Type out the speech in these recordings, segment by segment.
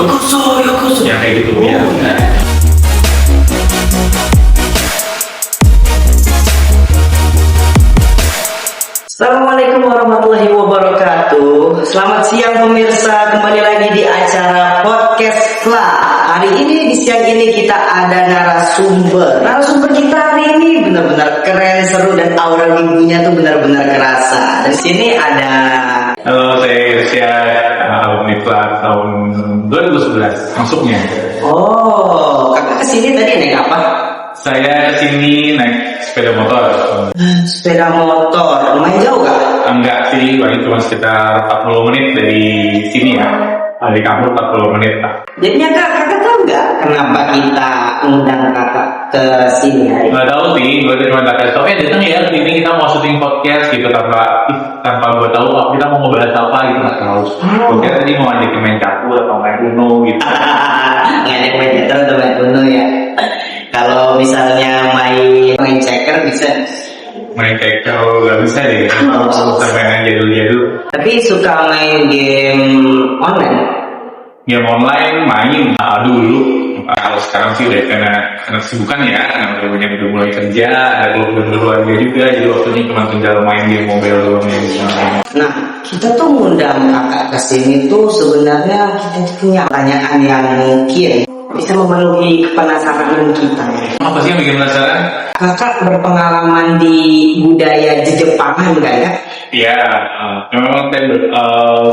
Yokuso. yang kayak gitu ya. Nah, Assalamualaikum warahmatullahi wabarakatuh. Selamat siang pemirsa, kembali lagi di acara Podcast Club. Hari ini di siang ini kita ada narasumber. Narasumber kita hari ini benar-benar keren, seru, dan aura minggunya tuh benar-benar kerasa. Dan di sini ada halo, saya Irsyad, alumni kelas tahun 2011 masuknya. Oh, kakak kesini tadi naik apa? Saya kesini naik sepeda motor. Sepeda motor. Lumayan jauh kak? Enggak sih, paling cuma sekitar 40 menit dari sini ya. Dari kampus 40 menit lah. Jadinya kakak tahu nggak kenapa kita undang kakak ke sini hari ini? Nggak tahu sih, gue cuma tak kasih tau, datang ya, ini kita mau syuting podcast gitu tanpa gue tahu kita mau ngebahas apa gitu, nggak tahu. Gue kira tadi mau ngajakin main catur atau main Uno gitu. Ngajak main catur atau main Uno ya. Kalau misalnya main checker bisa. Main kekel nggak bisa deh, sampai main jadul-jadul. Tapi suka main game online. Game online main dulu. Kalau sekarang sih udah karena kesibukan ya, karena udah mulai kerja, ada keluarga juga, jadi waktunya cuma tinggal main game mobile doang ya. Nah, kita tuh ngundang kakak ke sini tuh sebenarnya kita tuh punya pertanyaan yang mungkin bisa memenuhi penasaran kita. Apa sih yang bikin penasaran? Kakak berpengalaman di budaya Jepangan enggak ya? Iya, memang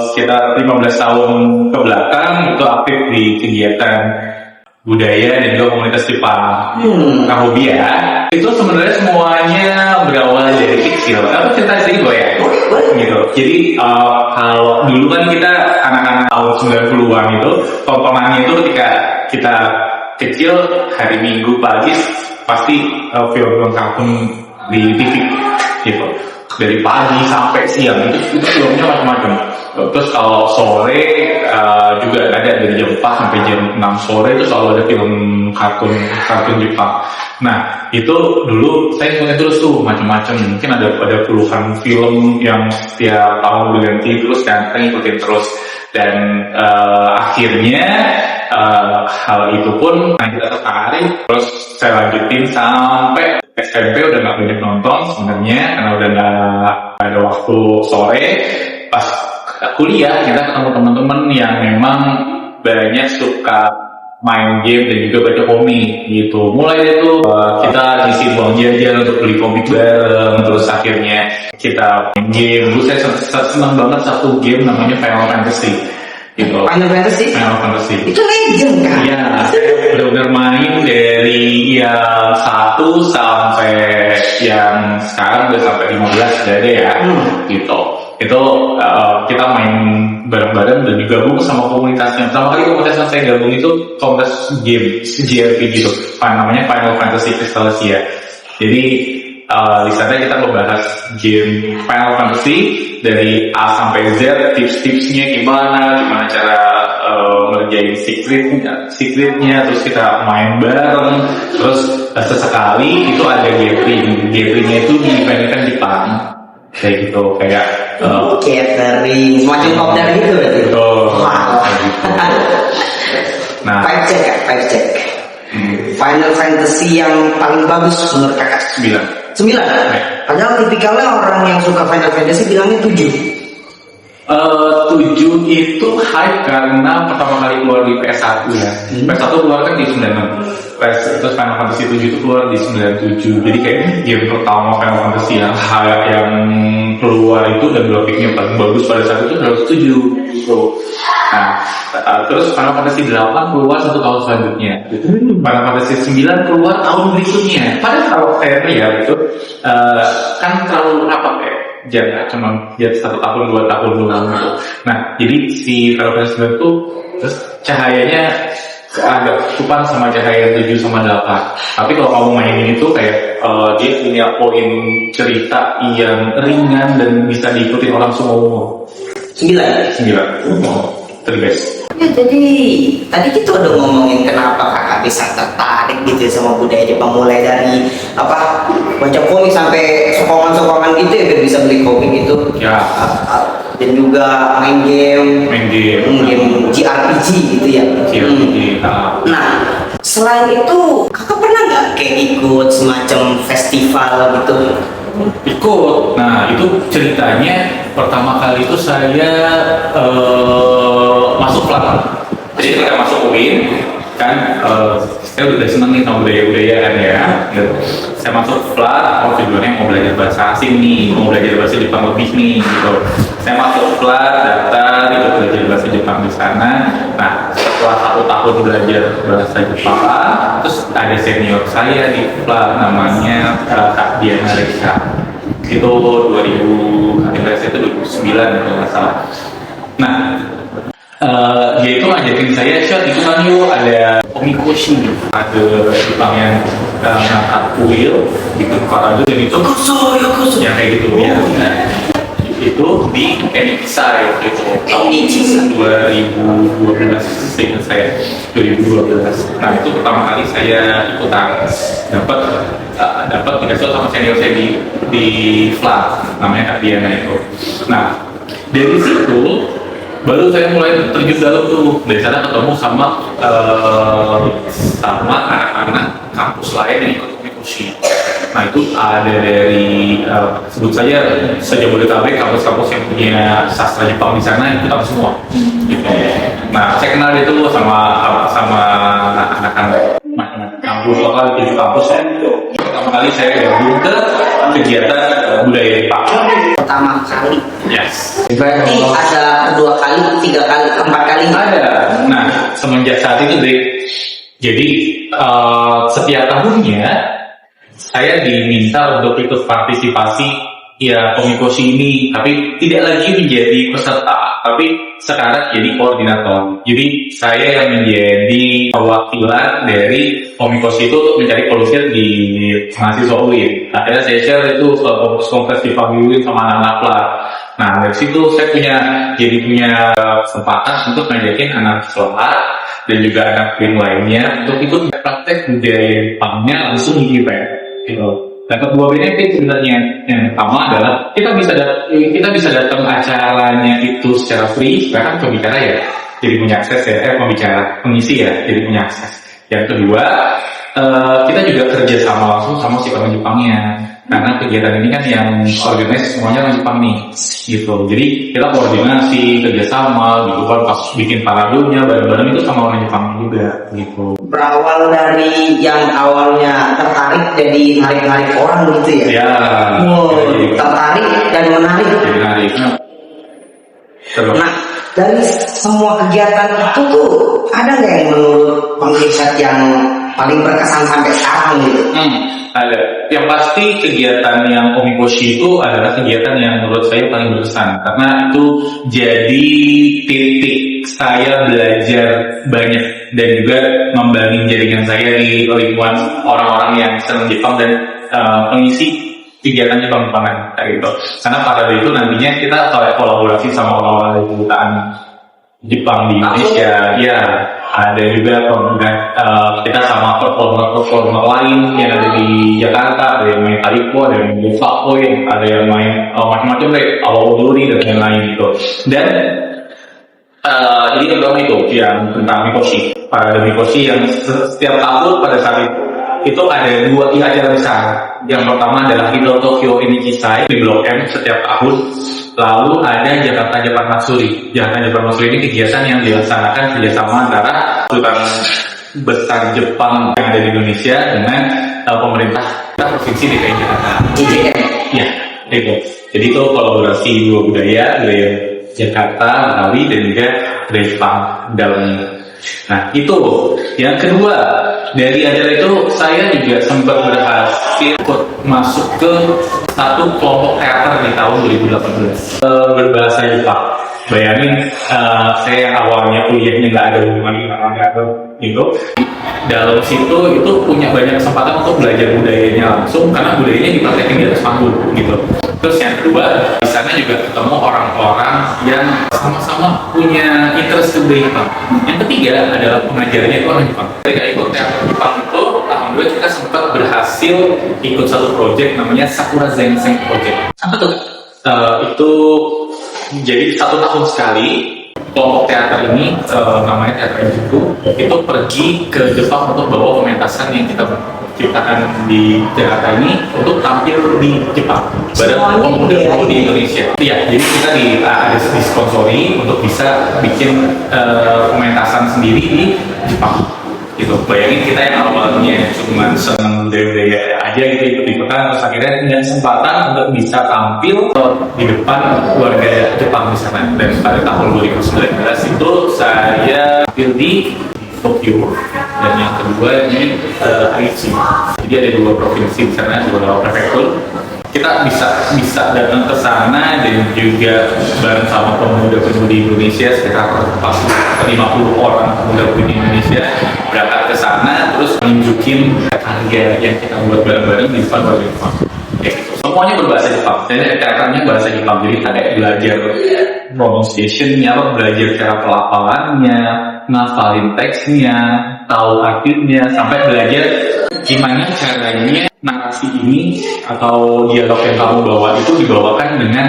sekitar 15 tahun ke belakang itu aktif di kegiatan budaya dan juga komunitas Jepang. Hobi ya. Itu sebenarnya semuanya berawal dari kecil. Apa cerita gue ya? Gitu. Jadi kalau dulu kan kita anak-anak tahun 90-an itu tontonannya itu ketika kita kecil hari Minggu pagi pasti film-film kartun di TV gitu. Dari pagi sampai siang itu filmnya macam-macam. Terus kalau sore juga ada dari jam 4 sampai jam 6 sore itu selalu ada film kartun Jepang. Nah itu dulu saya ngeliat terus tuh macam-macam. Mungkin ada puluhan film yang setiap tahun berganti terus dan saya ngikutin terus. Dan akhirnya hal itu pun kita tertarik. Terus saya lanjutin sampai SMP udah nggak banyak nonton sebenarnya karena udah nggak ada waktu sore. Pas kuliah kita ketemu teman-teman yang memang banyak suka main game dan juga baca komik gitu. Mulai itu kita ngisi uang jajan untuk beli komik bareng. Terus akhirnya kita main game. Dulu saya senang banget satu game namanya Final Fantasy gitu. Final Fantasy. Itu legend kan? Iya, saya benar-benar main dari yang 1 sampai yang sekarang udah sampai 15 udah ada ya, gitu. Itu kita main bareng-bareng dan digabung sama komunitasnya. Pertama kali komunitas yang saya gabung itu komunitas game JRPG gitu, namanya Final Fantasy Crystalisia. Jadi di sana kita membahas game Final Fantasy dari A sampai Z, tips-tipsnya gimana cara ngerjain secretnya, terus kita main bareng. Terus sesekali itu ada gathering-nya itu dimainkan di Jepang kayak gitu, kayak gathering semacam kopdar gitu berarti. Betul. Wow. Nah, Five check. Final Fantasy yang paling bagus menurut kakak 9. Padahal tipikalnya orang yang suka Final Fantasy bilangnya 7. 7 itu hype karena pertama kali keluar di PS1 ya. PS1 keluar kan di 96. Terus Final Fantasy 7 itu keluar di 97. Jadi kayak game pertama Final Fantasy yang keluar itu dan grafiknya paling bagus pada saat itu adalah 7 gitu. Nah, terus Final Fantasy 8 keluar 1 tahun selanjutnya. Final Fantasy 9 keluar tahun berikutnya. Padahal kalau saya lihat itu kan terlalu apa ya? Jangan cuma dia 1 tahun 2 tahun doang gitu. Nah, jadi si Final Fantasy 9 itu terus cahayanya agak kupan sama cahaya 7 sama 8. Tapi kalau kamu mainin itu kayak dia punya poin cerita yang ringan dan bisa diikuti orang semua. 9. Terbest. Ya, jadi tadi kita udah ngomongin kenapa kakak bisa tertarik gitu sama budaya Jepang, mulai dari apa baca komik sampai sokongan gitu ya biar bisa beli komik gitu Ya. Dan juga main game JRPG gitu ya. selain itu kakak pernah nggak kayak ikut semacam festival gitu? Ikut. Nah itu ceritanya pertama kali itu saya masuk plat. Jadi ketika masuk UIN kan saya udah seneng nih sama budaya-budaya kan ya. Saya masuk plat, tujuannya mau belajar bahasa asing nih, mau belajar bahasa Jepang lebih nih gitu. Saya masuk plat, daftar, ikut belajar bahasa Jepang di sana. Nah setelah 1 tahun belajar bahasa Jepang, terus ada senior saya di plat namanya Kak Diana Reza. Itu 2009 kalau nggak salah. Nah dia itu ngajakin saya, Shot itu kan yuk ada omikoshi, ada Jepang yang ngangkat kuil gitu parade dan itu ya kayak gitu ya. Nah, itu di Enikisai gitu tahun 2012 seingat saya 2012. Nah itu pertama kali saya ikutan dapat dikasih sama senior saya di flat namanya Kak Diana itu. Nah dari situ baru saya mulai terjun dalam tuh, dari sana ketemu sama anak-anak kampus lain yang ikut omikoshi. Nah itu ada dari sebut saja Jabodetabek, kampus-kampus yang punya sastra Jepang di sana ikut apa semua. Gitu. Nah saya kenal itu sama anak-anak kampus lokal di kampus saya. Pertama kali saya gabung ke kegiatan budaya Jepang. Pertama kali. Yes. Berarti ada 2 kali, 3 kali, 4 kali. Ada. Nah, semenjak saat itu deh. Jadi setiap tahunnya saya diminta untuk ikut partisipasi ya omikoshi ini, tapi tidak lagi menjadi peserta, tapi sekarang jadi koordinator. Jadi saya yang menjadi perwakilan dari omikoshi itu untuk mencari volunteer di mahasiswa UIN. Akhirnya saya share itu ke fokus festival UIN sama anak-anak plat. Nah dari situ saya punya kesempatan untuk ngajakin anak plat dan juga anak UIN lainnya untuk ikut praktek budaya Jepangnya langsung di event. Gitu. Dapat 2 benefit sebenarnya. Yang pertama adalah kita bisa datang acaranya itu secara free, bahkan pembicara ya, jadi punya akses ya, pengisi ya, jadi punya akses. Yang kedua, kita juga kerja sama langsung sama si orang Jepangnya, karena kegiatan ini kan yang organisasi semuanya orang Jepang nih, gitu. Jadi kita koordinasi, kerjasama, gitu kan, pas bikin paradenya bareng-bareng itu sama orang Jepang juga, gitu. Berawal dari yang awalnya tertarik jadi narik-narik orang gitu ya? Ya. Tertarik dan menarik. Menarik. Nah, dari semua kegiatan itu tuh ada nggak yang menurut Bang Irsyad yang paling berkesan sampai sekarang gitu? Ada. Yang pasti kegiatan yang omikoshi itu adalah kegiatan yang menurut saya paling berkesan karena itu jadi titik saya belajar banyak dan juga membangun jaringan saya di lingkungan orang-orang yang senang Jepang dan pengisi kegiatan Jepang-Jepangan kayak gitu. Karena pada itu nantinya kita kolaborasi sama orang-orang dari kedutaan Jepang di Indonesia, ya ada juga kita sama performer lain yang ada di Jakarta, ada yang main tariko, ada yang main fuckboy, ada yang main macam-macam deh, awal-awal dan lain-lain gitu. Dan ini program itu yang tentang mikoshi, pada mikoshi yang setiap tahun pada saat itu ada 2 acara besar. Yang pertama adalah Idol Tokyo Enikisai di Blok M setiap tahun. Lalu ada Jakarta Jepang Matsuri. Jakarta Jepang Matsuri ini kegiatan yang dilaksanakan kerjasama antara kedutaan besar Jepang yang ada di Indonesia dengan pemerintah provinsi DKI Jakarta. Ya, itu. Jadi itu kolaborasi 2 budaya Jakarta, Bali dan juga budaya Jepang dalamnya. Nah itu. Yang kedua, dari acara itu saya juga sempat berhasil masuk ke satu kelompok teater di tahun 2018 berbahasa Jepang. Bayangin saya yang awalnya kuliahnya nggak ada hubungan dengan teater gitu, dalam situ itu punya banyak kesempatan untuk belajar budayanya langsung karena budayanya dipraktekin di atas panggung gitu. Terus yang kedua, di sana juga ketemu orang-orang yang sama-sama punya interest ke budaya Jepang. Yang ketiga adalah pengajarnya itu orang Jepang. Ketika ikut teater Jepang itu, alhamdulillah kita sempat berhasil ikut satu project namanya Sakura Zensen Project. Apa tuh? Itu jadi 1 tahun sekali kelompok teater ini namanya Teater Enjuku itu pergi ke Jepang untuk bawa pementasan yang kita ciptakan di Jakarta ini untuk tampil di Jepang bareng pemuda-pemudi di Indonesia. Iya, jadi kita ada disponsori untuk bisa bikin pementasan sendiri di Jepang. Gitu. Bayangin kita yang awalnya cuma seneng budaya aja gitu ikut-ikutan, terus akhirnya punya kesempatan untuk bisa tampil di depan warga Jepang di sana. Dan pada tahun 2019 itu saya tampil di Tokyo dan yang kedua di Aichi. Jadi ada 2 provinsi di sana, 2 prefektur. Kita bisa datang ke sana dan juga bareng sama pemuda-pemudi Indonesia sekitar 50 orang pemuda-pemudi Indonesia berangkat ke sana terus nunjukin karya yang kita buat bareng-bareng di depan warga Jepang. Gitu. Semuanya berbahasa Jepang dan teaternya bahasa Jepang, jadi ada belajar pronunciation-nya, belajar cara pelafalannya, ngafalin teksnya, tahu artinya, sampai belajar gimana caranya narasi ini atau dialog yang kamu bawa itu dibawakan dengan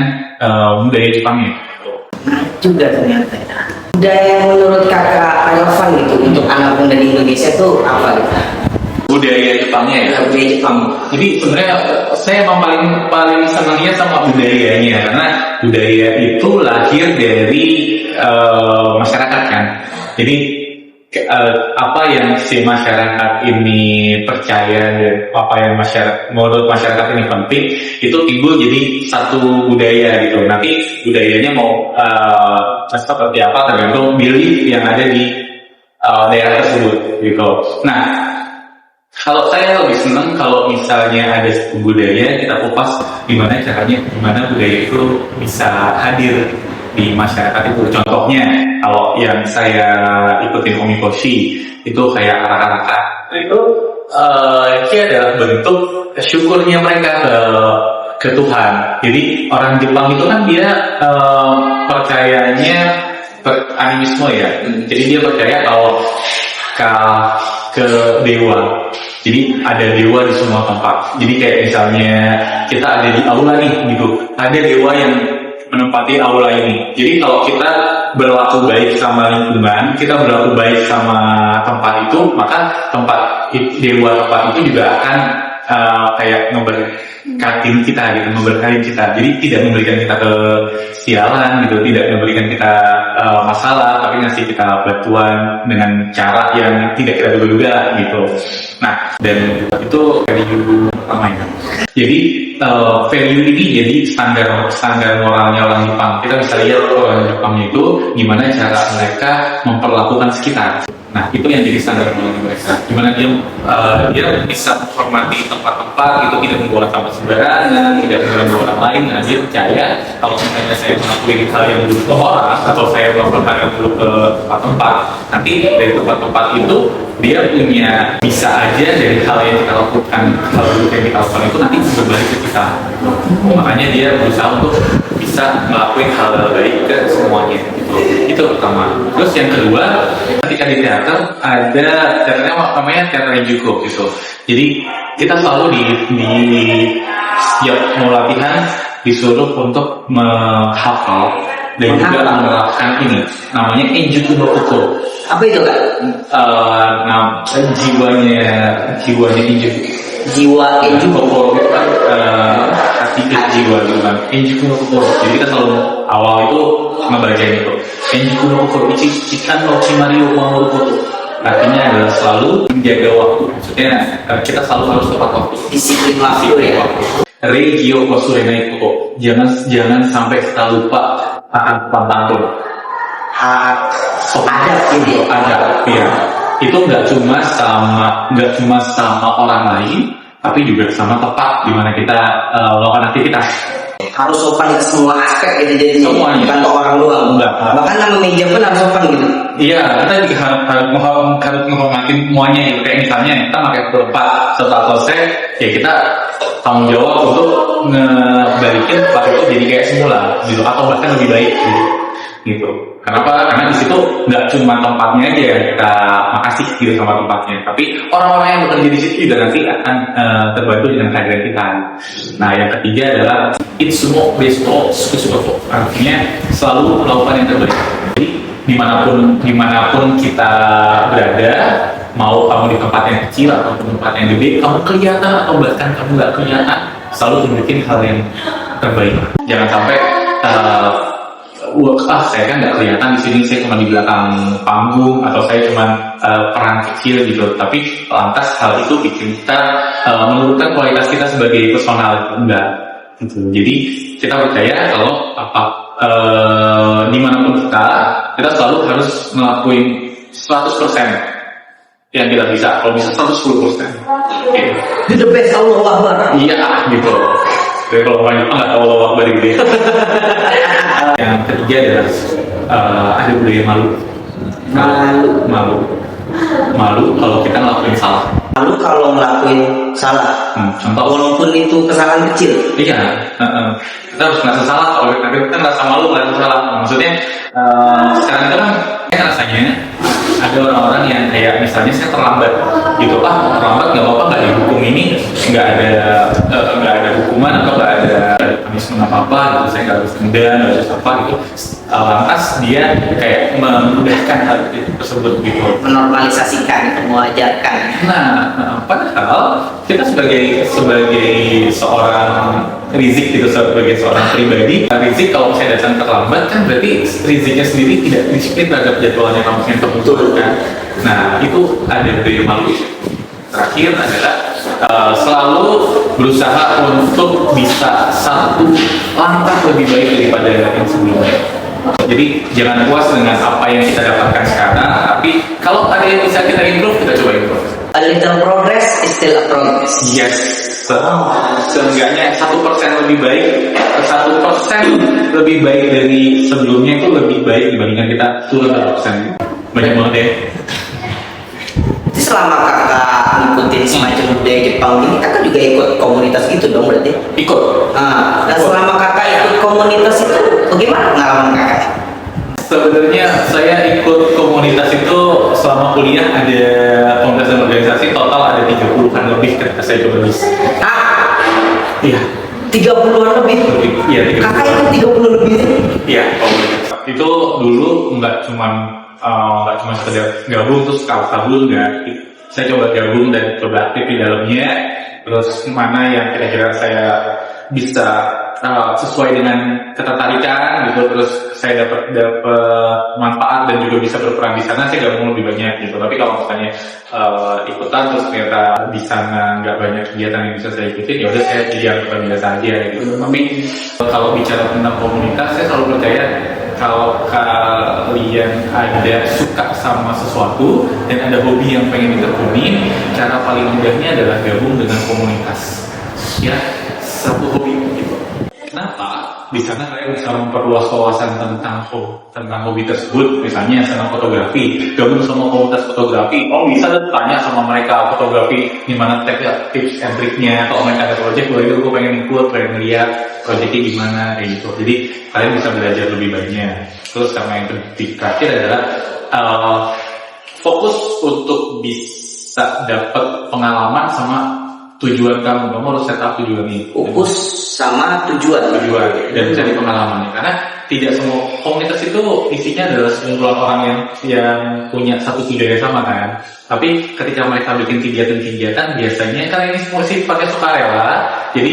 budaya Jepangnya. Nah, juga ternyata ya. Budaya yang menurut kakak relevan gitu untuk anak muda di Indonesia tuh apa gitu? Budaya Jepangnya ya. Budaya Jepang. Jadi sebenarnya saya emang paling senangnya sama budayanya karena budaya itu lahir dari masyarakat kan. Jadi apa yang si masyarakat ini percaya dan apa yang menurut masyarakat ini penting itu timbul jadi satu budaya gitu. Nanti budayanya mau seperti apa tergantung belief yang ada di daerah tersebut gitu. Nah, kalau saya lebih senang kalau misalnya ada satu budaya kita kupas gimana caranya, gimana budaya itu bisa hadir di masyarakat itu. Contohnya kalau yang saya ikutin Omikoshi itu kayak arak-arakan itu adalah bentuk syukurnya mereka ke Tuhan. Jadi orang Jepang itu kan dia percayanya animisme ya. Jadi dia percaya kalau ke dewa. Jadi ada dewa di semua tempat. Jadi kayak misalnya kita ada di aula nih gitu, ada dewa yang menempati aula ini. Jadi kalau kita berlaku baik sama lingkungan, kita berlaku baik sama tempat itu, maka dewa tempat itu juga akan kayak memberkatin kita gitu, memberkatin kita. Jadi tidak memberikan kita kesialan gitu, tidak memberikan kita masalah, tapi ngasih kita bantuan dengan cara yang tidak kita duga-duga gitu. Nah, dan itu value pertamanya. Jadi value ini jadi standar moralnya orang Jepang. Kita bisa lihat orang Jepangnya itu gimana cara mereka memperlakukan sekitar. Nah, itu yang jadi standar moralnya mereka. Gimana dia bisa menghormati tempat-tempat itu, tidak membuat sampah sembarangan, tidak mengganggu orang lain. Nah, dia percaya kalau misalnya saya melakukan hal yang buruk ke orang atau saya melakukan hal yang buruk ke tempat-tempat, nanti dari tempat-tempat itu dia punya bisa aja dari hal yang kita lakukan, hal buruk yang kita lakukan itu nanti berbalik ke kita. Makanya dia berusaha untuk bisa melakukan hal baik ke semuanya gitu. Itu pertama. Terus yang kedua, ketika di teater ada teaternya namanya Teater Enjuku gitu. Jadi kita selalu di setiap mau latihan disuruh untuk menghafal dan juga menerapkan ini namanya Enjuku no Koko. Apa itu Kak? Jiwanya Enjuku. Jiwa Enjuku. Koko itu kan hati jiwa gitu kan. Enjuku no Koko. Jadi kita selalu awal itu membaca itu. Enjuku no Koko Ichikan no Kimari wo Mamoru Koto. Artinya adalah selalu menjaga waktu. Maksudnya kita selalu harus tepat waktu. Disiplin waktu ya. Regio Kosurenai Koko. Jangan sampai kita lupa akan pantang. Hak adat gitu. Ada, ya. Itu nggak cuma sama orang lain, tapi juga sama tempat di mana kita melakukan aktivitas. Harus sopan ke semua aspek gitu jadinya. Semuanya. Bukan ke orang doang. Enggak. Bahkan nama meja pun harus sopan gitu. Iya, kita juga harus menghormati semuanya. Kayak misalnya kita pakai tempat setelah selesai, ya kita tanggung jawab untuk ngebalikin tempat itu jadi kayak semula, gitu, atau bahkan lebih baik, gitu. Kenapa? Karena di situ nggak cuma tempatnya aja yang kita makasih gitu sama tempatnya, tapi orang-orang yang bekerja di situ juga nanti akan terbantu dengan kehadiran kita. Nah, yang ketiga adalah itsumo besto suku-suku, artinya selalu melakukan yang terbaik. Jadi dimanapun kita berada, mau kamu di tempat yang kecil atau di tempat yang gede, kamu kelihatan atau bahkan kamu nggak kelihatan, selalu tunjukin hal yang terbaik. Jangan sampai saya kan nggak kelihatan di sini, saya cuma di belakang panggung atau saya cuma peran kecil gitu. Tapi lantas hal itu bikin kita menurunkan kualitas kita sebagai personal, enggak gitu. Jadi kita percaya kalau dimanapun kita selalu harus ngelakuin 100% yang kita bisa. Kalau bisa 110%. Okay. The best, Allahu Akbar. Iya gitu. Jadi kalau orang Jepang nggak tahu Allahu Akbar gitu ya. Yang ketiga adalah ada budaya malu kalau kita ngelakuin salah. Malu kalau ngelakuin salah. Contoh, walaupun itu kesalahan kecil. Iya, kita harus ngerasa salah. Kalau kita ngerasa malu ngerasa salah. Maksudnya sekarang itu kan rasanya ada orang-orang yang kayak misalnya saya terlambat gitu, terlambat nggak apa-apa, nggak dihukum, ini nggak ada hukuman atau nggak ada punishment apa gitu, saya nggak harus denda, nggak harus apa gitu. Lantas dia kayak memudahkan hal itu tersebut gitu, menormalisasikan, mewajarkan. Nah, padahal kita sebagai seorang Rizik gitu, sebagai seorang pribadi, Rizik kalau saya datang terlambat kan berarti Riziknya sendiri tidak disiplin terhadap jadwalnya kamu yang terbentuk kan. Nah, itu ada budaya malu. Terakhir adalah selalu berusaha untuk bisa satu langkah lebih baik daripada yang sebelumnya. Jadi jangan puas dengan apa yang kita dapatkan sekarang, tapi kalau ada yang bisa kita improve, kita coba improve. A little progress is still a progress. Yes. Seenggaknya 1% lebih baik, 1% lebih baik dari sebelumnya itu lebih baik dibandingkan kita turun 1%. Banyak banget ya. Jadi selama kakak ngikutin semacam budaya Jepang ini, kakak juga ikut komunitas gitu dong berarti? Ikut. Dan selama kakak ikut komunitas itu, bagaimana pengalaman kakak? Sebenarnya saya ikut komunitas itu selama kuliah, ada komunitas dan organisasi total ada 30-an lebih ketika saya coba list. Iya. 30-an lebih? Iya, 30. Kakak ikut 30 lebih? Iya, komunitas. Itu dulu nggak cuma sekedar gabung terus kabur, nggak. Saya coba gabung dan coba aktif di dalamnya. Terus mana yang kira-kira saya bisa sesuai dengan ketertarikan gitu, terus saya dapat manfaat dan juga bisa berperan di sana, saya gabung lebih banyak gitu. Tapi kalau misalnya ikutan terus ternyata di sana nggak banyak kegiatan yang bisa saya ikutin, ya udah saya jadi anggota biasa aja gitu. Tapi kalau bicara tentang komunitas, saya selalu percaya kalau kalian ada suka sama sesuatu dan ada hobi yang pengen ditekunin, cara paling mudahnya adalah gabung dengan komunitas. Ya, satu hobi gitu. Kenapa? Di sana kalian bisa memperluas wawasan tentang hobi tersebut. Misalnya senang fotografi, gabung sama komunitas fotografi. Bisa tanya sama mereka fotografi gimana tips and triknya. Kalau mereka ada project, gue pengen ikut, pengen lihat projectnya gimana kayak gitu. Jadi kalian bisa belajar lebih banyak. Terus sama yang terakhir adalah fokus untuk bisa dapat pengalaman sama tujuan kamu harus set up tujuannya. Fokus sama tujuan dan cari pengalamannya, karena tidak semua komunitas itu isinya adalah sekumpulan orang yang punya satu tujuan yang sama kan. Tapi ketika mereka bikin kegiatan biasanya kan ini semua sifatnya sukarela, jadi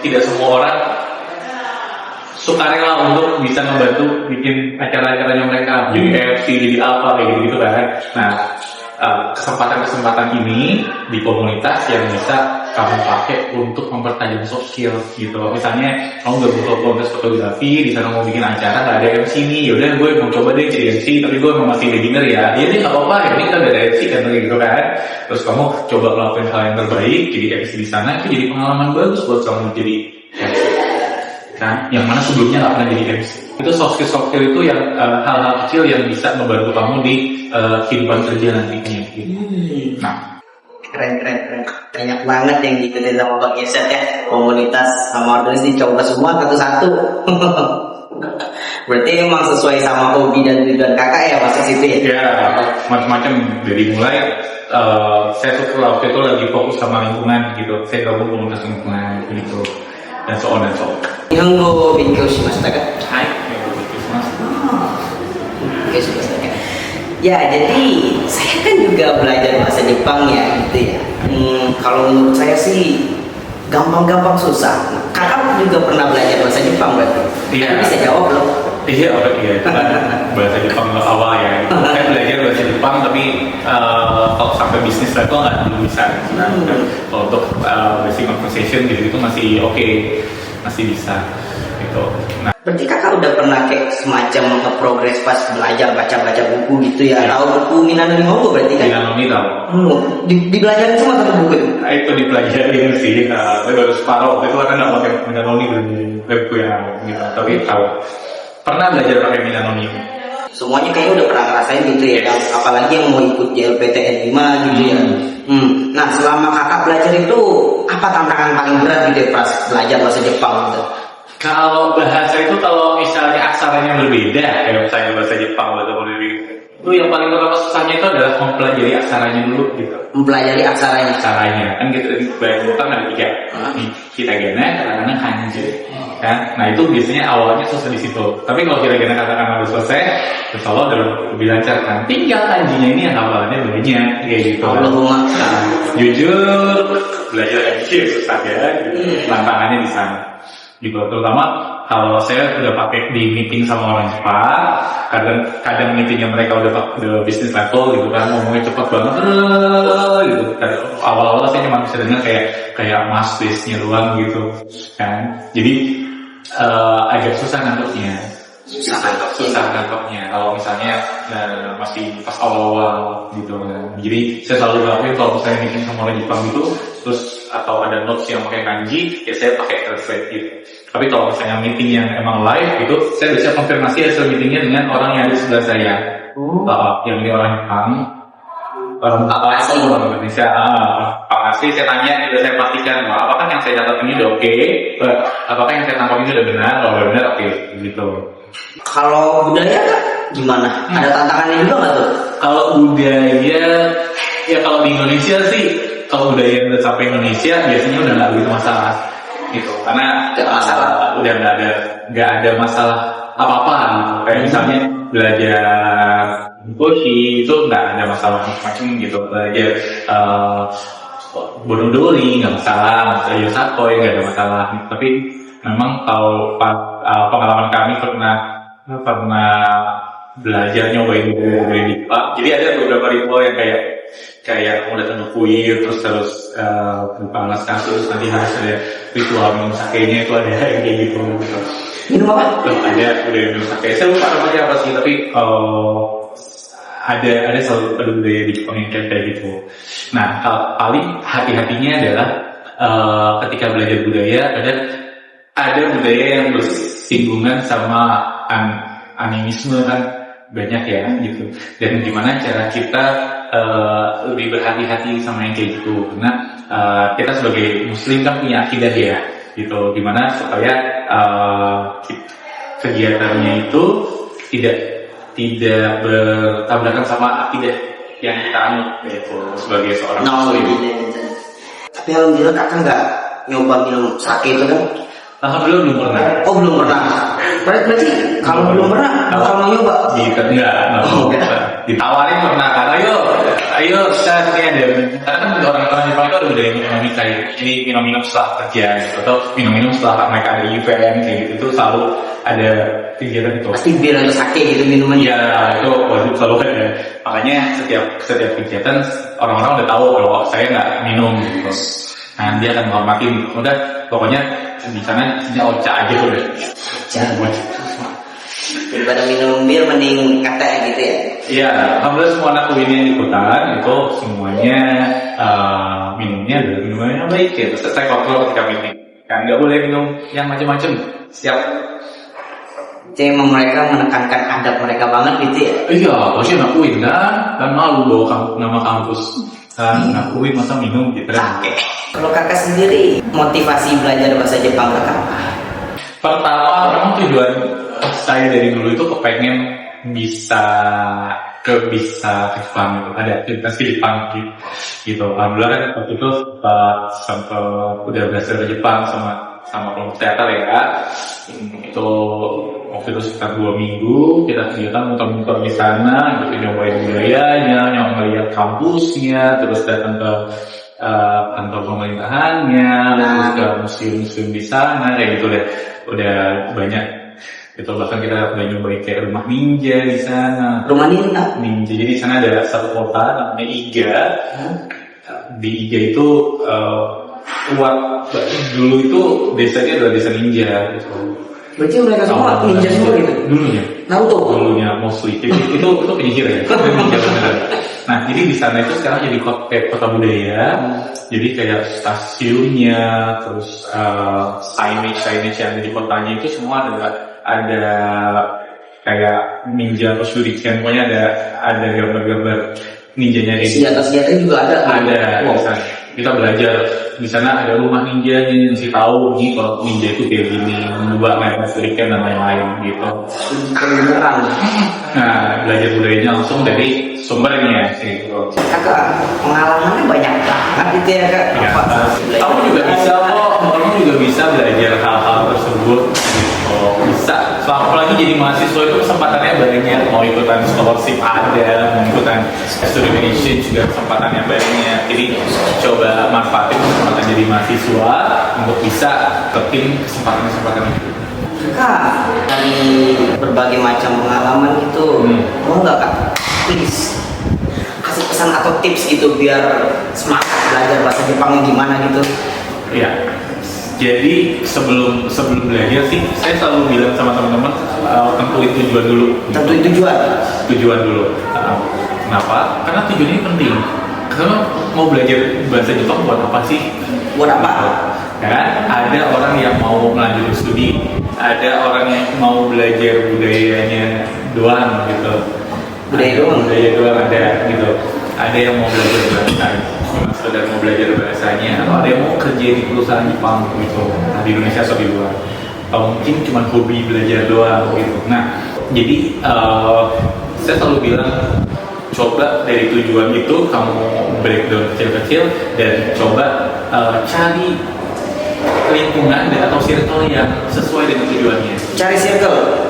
tidak semua orang sukarela untuk bisa membantu bikin acara-acaranya mereka, jadi MC, jadi apa kayak gitu kan. Nah, kesempatan ini di komunitas yang bisa kamu pakai untuk mempertajam soft skill gitu. Misalnya kamu gabung ke komunitas fotografi, di sana mau bikin acara nggak ada MC nih, yaudah gue mau coba deh jadi MC, tapi gue masih beginner ya. Iya nih nggak apa-apa, ini kita udah ada MC kan gitu kan. Terus kamu coba melakukan hal yang terbaik, jadi MC di sana itu jadi pengalaman bagus buat kamu jadi MC. Kan, yang mana sebelumnya nggak pernah jadi MC. Itu soft skill itu yang hal-hal kecil yang bisa membantu kamu di kehidupan kerja nantinya. Nah, keren. Banyak banget yang diikutin sama Bang Irsyad ya. Komunitas sama organisasi dicoba semua satu-satu. Berarti emang sesuai sama hobi dan tujuan kakak ya masuk situ ya? Ya, macam-macam. Dari mulai saya suka waktu itu lagi fokus sama lingkungan gitu. Saya gabung komunitas lingkungan gitu. Dan so on dan so on. 日本語を勉強しましたか？はい、勉強します。Oke, sudah. Ya, jadi saya kan juga belajar bahasa Jepang ya, gitu ya. Kalau menurut saya sih gampang-gampang susah. Kakak juga pernah belajar bahasa Jepang berarti? Iya. Kakak bisa jawab loh. Iya, itu kan bahasa Jepang awal ya. Saya belajar bahasa Jepang tapi kalau sampai bisnis level nggak belum bisa. Kalau untuk basic conversation gitu itu masih oke, masih bisa gitu. Nah, Berarti kakak udah pernah kayak semacam progres pas belajar baca-baca buku gitu ya? Tahu buku Minano ni Hongo berarti kan? Minano tahu. Dipelajarin semua satu buku itu? Itu dipelajarin sih, tapi baru separuh. Itu kan nggak pakai Minano ni buku yang gitu. Tapi tahu. Pernah belajar pakai Minano ni. Semuanya kayaknya udah pernah ngerasain gitu ya, apalagi yang mau ikut JLPTN 5 gitu ya. Nah, selama kakak belajar itu apa tantangan paling berat gitu ya pas belajar bahasa Jepang gitu? Kalau bahasa itu kalau misalnya aksaranya berbeda, kayak misalnya bahasa Jepang atau itu yang paling pertama susahnya itu adalah mempelajari aksaranya dulu gitu. Mempelajari aksaranya. Aksaranya kan gitu, bahasa Jepang ada 3, hiragana, katakana, kanji. Kan? Nah itu biasanya awalnya susah di situ. Tapi kalau hiragana katakana udah selesai, insya Allah udah lebih lancar kan. Tinggal kanjinya ini yang hafalannya banyak kayak gitu. Nah, jujur belajar kanji susah ya. Tantangannya di sana. Gitu. Terutama kalau saya udah pakai di meeting sama orang Jepang, kadang meetingnya mereka udah bisnis level gitu kan, ngomongnya cepat banget gitu. Awal-awal saya cuma bisa dengar kayak mas base-nya doang gitu kan. Jadi agak susah nangkepnya. Susah nangkepnya kalau misalnya masih pas awal-awal gitu kan. Jadi saya selalu ngelakuin kalau misalnya meeting sama orang Jepang gitu, terus atau ada notes yang pakai kanji, ya saya pakai translate gitu. Tapi kalau misalnya meeting yang emang live gitu, saya bisa konfirmasi hasil meetingnya dengan orang yang di sebelah saya. Yang ini orang Jepang, orang Indonesia. Pak Asri saya tanya, saya pastikan apakah yang saya catat ini udah oke, apakah yang saya tangkap ini udah benar, kalau udah benar oke, gitu. Kalau budaya gimana? Ada tantangannya juga nggak tuh? Kalau budaya, ya kalau di Indonesia sih, kalau budaya udah sampai Indonesia biasanya udah nggak begitu masalah, gitu. Karena udah nggak ada masalah apa-apa. Gitu. Kayak misalnya belajar Koshi itu nggak ada masalah macam gitu. Belajar Bonodori nggak masalah, belajar Yosakoi nggak ada masalah. Tapi memang kalau pengalaman kami pernah belajar nyobain ritual. Jadi ada beberapa ritual yang kayak mau datang ke kuil terus berupa alas kasus, nanti harus ada ritual minum sakenya, itu ada yang kayak gitu. Minum apa? Ada udah minum sake. Saya lupa namanya apa sih, tapi ada selalu ada budaya di Jepang yang kayak gitu. Nah, paling hati-hatinya adalah ketika belajar budaya ada budaya yang bersinggungan sama animisme kan banyak ya gitu. Dan gimana cara kita lebih berhati-hati sama yang kayak gitu, karena kita sebagai muslim kan punya akidah ya gitu. Gimana supaya kegiatannya itu tidak bertabrakan sama akidah yang kita anut gitu sebagai seorang muslim. Tapi alhamdulillah kakak nggak nyoba minum sake itu kan? Alhamdulillah belum pernah. Oh belum pernah. Berarti kalau belum pernah bakal mau nyoba? Enggak. Ditawarin pernah kan, ayo kita ini ada. Karena kan orang-orang Jepang itu ada budaya minum kayak ini minum setelah kerja gitu, atau minum setelah mereka ada event kayak gitu, itu selalu ada kegiatan itu. Pasti bir atau sake gitu minuman. Iya, itu wajib selalu ada. Makanya setiap kegiatan orang-orang udah tahu kalau saya nggak minum gitu. Nah dia akan menghormatin. Udah pokoknya di sana ocha aja udah. Daripada minum bir mending kata gitu ya. Iya, alhamdulillah semua anak UIN yang ikutan itu semuanya minumnya adalah minuman yang baik ya. Terus saya kontrol ketika meeting. Kan nggak boleh minum yang macam-macam. Siap. Jadi emang mereka menekankan adab mereka banget gitu ya. Iya, pasti anak UIN kan malu bawa nama kampus. Anak UIN masa minum gitu. Kalau kakak sendiri motivasi belajar bahasa Jepang kakak apa? Pertama, memang tujuan saya dari dulu itu kepengen bisa ke Jepang gitu, ada aktivitas di Jepang gitu. Alhamdulillah kan waktu itu sempat udah belajar ke Jepang sama kelompok teater ya. Itu waktu itu sekitar 2 minggu kita kegiatan muter-muter di sana, gitu, nyobain budayanya, ngeliat kampusnya, terus datang ke kantor pemerintahannya, terus ke museum-museum di sana, kayak gitu deh. Udah banyak. Gitu, bahkan kita udah nyobain kayak rumah ninja di sana. Rumah ninja? Ninja. Jadi di sana ada satu kota namanya Iga. Di Iga itu dulu itu desanya adalah desa ninja gitu. Berarti mereka semua ninja semua gitu? Dulunya. Naruto? Dulunya mostly. Itu penyihir ya? Ninja beneran. Nah, jadi di sana itu sekarang jadi kota budaya. Jadi kayak stasiunnya, terus signage yang ada di kotanya itu semua ada kayak ninja atau shuriken, pokoknya ada gambar-gambar ninjanya kayak gitu. Senjata juga ada. Ada. Wow. Kita belajar di sana ada rumah ninja yang ngasih tahu nih kalau ninja itu kayak gini, dua merek shuriken dan lain-lain gitu. Beneran. Nah, belajar budayanya langsung dari sumbernya gitu. Kakak, pengalamannya banyak banget gitu ya kak. Ya, kamu juga bisa kok, kamu juga bisa belajar hal-hal tersebut. Oh, bisa. So, apalagi jadi mahasiswa itu kesempatannya banyak. Mau ikutan scholarship ada, mau ikutan student exchange juga kesempatannya banyak. Jadi coba manfaatin kesempatan jadi mahasiswa untuk bisa dapetin kesempatan-kesempatan itu. Kak, dari berbagai macam pengalaman gitu, mau nggak kak, please kasih pesan atau tips gitu biar semangat belajar bahasa Jepangnya gimana gitu? Iya. Jadi sebelum belajar sih, saya selalu bilang sama teman-teman tentuin tujuan dulu. Tentuin tujuan. Tujuan dulu. Kenapa? Karena tujuannya penting. Karena mau belajar bahasa Jepang buat apa sih? Buat apa? Ya, ada orang yang mau melanjutkan studi, ada orang yang mau belajar budayanya doang gitu. Budaya doang ada gitu. Ada yang mau belajar bahasa, cuma sekedar mau belajar bahasanya, atau ada yang mau kerja di perusahaan Jepang gitu, di Indonesia atau di luar. Atau mungkin cuma hobi belajar doang gitu. Nah, jadi saya selalu bilang coba dari tujuan itu kamu breakdown kecil-kecil dan coba cari lingkungan atau circle yang sesuai dengan tujuannya. Cari circle.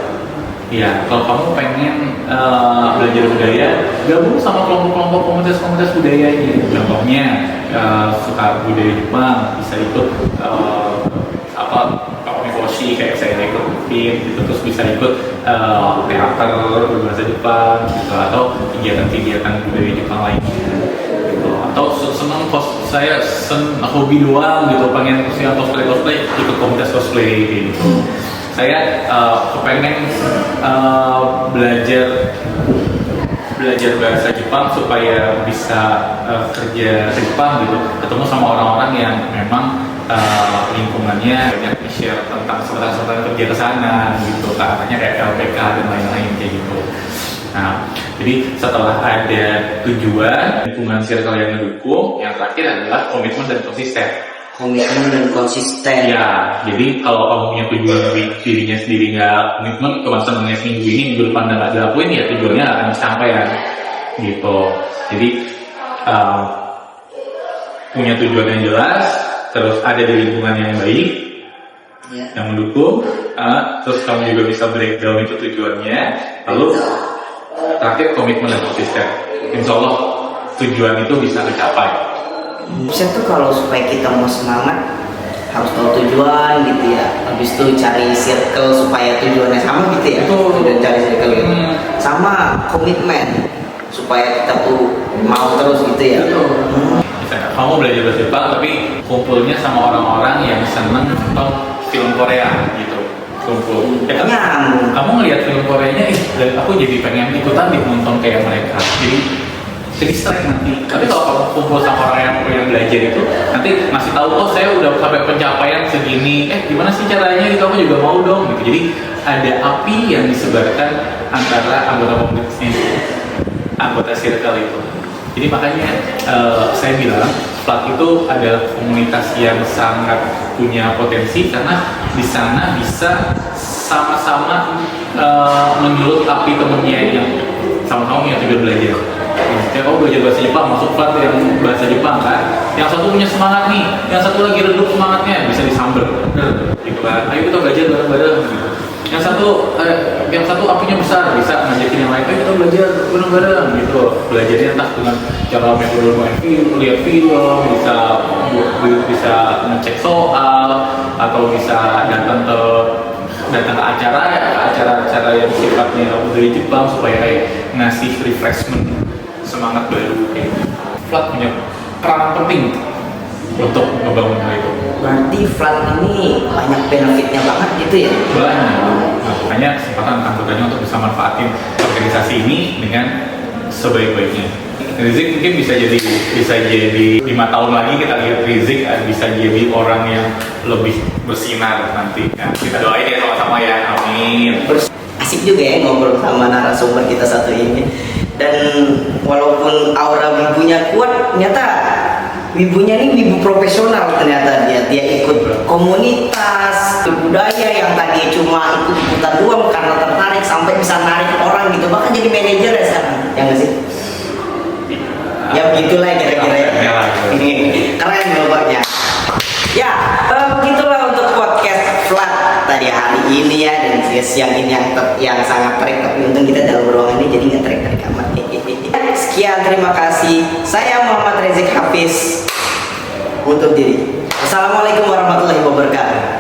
Ya, kalau kamu pengen belajar budaya, gabung sama kelompok-kelompok komunitas-komunitas budayanya. Contohnya suka budaya Jepang, bisa ikut Komikoshi kayak saya ikutin, gitu. Terus bisa ikut teater berbahasa Jepang, gitu. Atau kegiatan-kegiatan budaya Jepang lainnya. Gitu. Atau senang saya hobi doang gitu, pengen cosplay, ikut komunitas cosplay gitu. Saya kepengen belajar bahasa Jepang supaya bisa kerja di Jepang gitu, ketemu sama orang-orang yang memang lingkungannya banyak share tentang seputar kerja ke sana gitu, katanya kayak LPK dan lain-lain kayak gitu. Nah, jadi setelah ada tujuan, lingkungan circle yang mendukung, yang terakhir adalah komitmen dan konsisten. Komitmen dan konsisten. Ya, jadi kalau kamu punya tujuan dari dirinya sendiri nggak komitmen, cuma senangnya seminggu ini, minggu depan nggak dilakuin, ya tujuannya nggak akan sampai ya, gitu. Jadi punya tujuan yang jelas, terus ada di lingkungan yang baik, yang mendukung, terus kamu juga bisa breakdown itu tujuannya, lalu terakhir komitmen dan konsisten. Insya Allah tujuan itu bisa tercapai. Bisa tuh kalau supaya kita mau semangat harus tahu tujuan gitu ya. Habis itu cari circle supaya tujuannya sama gitu ya. Dan cari circle gitu. Sama komitmen supaya kita tuh mau terus gitu ya. Misalnya kamu belajar bahasa Jepang tapi kumpulnya sama orang-orang yang seneng nonton film Korea gitu. Kumpul. Ya kan? Kamu ngelihat film Koreanya, dan aku jadi pengen ikutan nonton kayak mereka. Jadi strike nanti. Tapi kalau kamu kumpul sama orang yang belajar itu, nanti masih tahu, oh saya udah sampai pencapaian segini, gimana sih caranya, gitu, kamu juga mau dong gitu. Jadi ada api yang disebarkan antara anggota komunitasnya, anggota circle itu. Jadi makanya saya bilang Flat itu adalah komunitas yang sangat punya potensi, karena di sana bisa sama-sama menyulut api temennya yang sama-sama punya tujuan belajar. Ya, kamu belajar bahasa Jepang, masuk Flat yang bahasa Jepang kan, yang satu punya semangat nih, yang satu lagi redup semangatnya, bisa disamber gitu kan, ayo kita belajar bareng-bareng gitu. yang satu apinya besar, bisa ngajakin yang lain, kita belajar bareng-bareng gitu. Belajarnya entah dengan cara metode main film, lihat film, bisa ngecek soal, atau bisa datang ke acara yang sifatnya dari Jepang supaya kayak ngasih refreshment semangat baru kayak gitu. Flat punya peran penting untuk membangun hal itu. Berarti flat ini banyak benefitnya banget gitu ya? Banyak. Nah, makanya kesempatan anggotanya untuk bisa manfaatin organisasi ini dengan sebaik-baiknya. Rizik mungkin bisa jadi 5 tahun lagi kita lihat Rizik bisa jadi orang yang lebih bersinar nanti. Nah, kita doain ya sama-sama ya, amin. Asik juga ya ngobrol sama narasumber kita satu ini. Dan walaupun aura wibunya kuat, ternyata wibunya ini wibu profesional ternyata dia ikut komunitas budaya yang tadi cuma ikut-ikutan doang karena tertarik sampai bisa narik orang gitu, bahkan jadi manajer ya sekarang, ya nggak sih? Ya begitulah kira-kira ya. Keren bapaknya. Ya, begitulah untuk podcast flat tadi hari ini ya, dan siang ini yang sangat trek, tapi untung kita dalam ruangan ini jadi nggak trek amat. Sekian, terima kasih. Saya Muhammad Rizik Hafiz undur diri. Assalamualaikum warahmatullahi wabarakatuh.